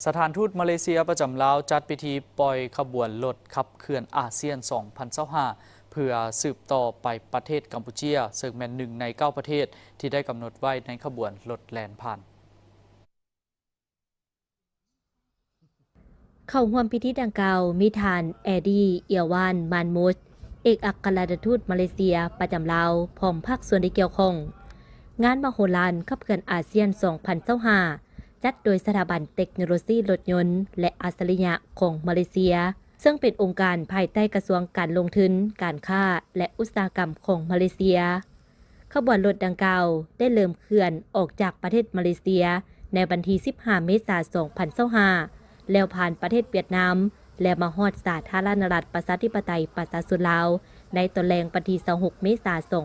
สถานทูตมาเลเซียประจำลาวจัดพิธีปล่อยขบวนรถขับเคลื่อนอาเซียน 2025 เพื่อสืบต่อไปประเทศกัมพูชีซึ่งเป็นหนึ่งใน 9 ประเทศที่ได้กำหนดไว้ในขบวนรถแล่นผ่าน เข้าร่วมพิธีดังกล่าวมีทานแอดีเอียวานมานมุสเอกอัครราชทูตมาเลเซียประจำลาวพร้อมภาคส่วนที่เกี่ยวข้องงานมโหฬารขับเคลื่อนอาเซียน 2025 จัดโดยสถาบันเทคโนโลยีรถยนต์และอัจฉริยะของมาเลเซียซึ่งเป็นองค์การภายใต้กระทรวงการลงทุนการค้าและอุตสาหกรรมของมาเลเซียขบวนรถดังกล่าวได้เริ่มเคลื่อนออกจากประเทศมาเลเซียในวันที่ 15 เมษายน 2025แล้วผ่านประเทศเวียดนามและมาฮอดสาธารณรัฐประชาธิปไตยประชาชนลาวในตอนแรงวันที่ 26 เมษายน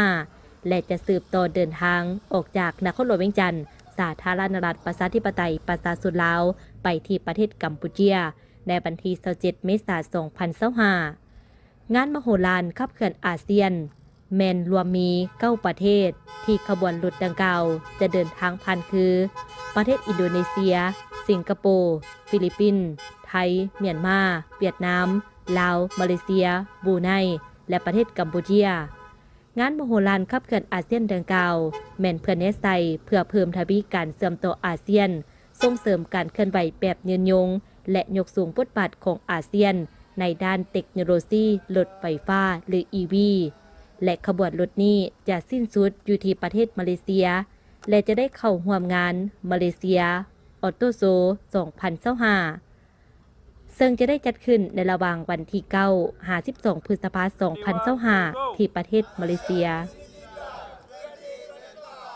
2025และจะสืบต่อเดินทางออกจากนครหลวงเวียงจันทร์สาธารณรัฐประชาธิปไตยประชาชนลาวไปที่ประเทศกัมพูชีในวันที่ 27 เมษายน 2025งานมโหฬารขับเคลื่อนอาเซียนแมนรวมมี9ประเทศที่ขบวนรถดังกล่าวจะเดินทางผ่านคือประเทศอินโดนีเซียสิงคโปร์ฟิลิปปินส์ไทยเมียนมาเวียดนามลาวมาเลเซียบรูไนและประเทศกัมพูชีงานมโหฬารขับเคลื่อนอาเซียนดังกล่าวแม่นเพื่อเนสไซเพื่อเพิ่มทวีการเสื่อมต่ออาเซียนส่งเสริมการเคลื่อนไหวแบบยืนยงและยกสูงบทบาทของอาเซียนในด้านเทคโนโลยีรถไฟฟ้าหรือ EV และขบวนรถนี้จะสิ้นสุดอยู่ที่ประเทศมาเลเซียและจะได้เข้าร่วมงานมาเลเซียออโตโซ 2025 ซึ่งจะได้จัดขึ้นในระหว่างวันที่ 9-12 พฤษภาคม 2025 ที่ประเทศมาเลเซีย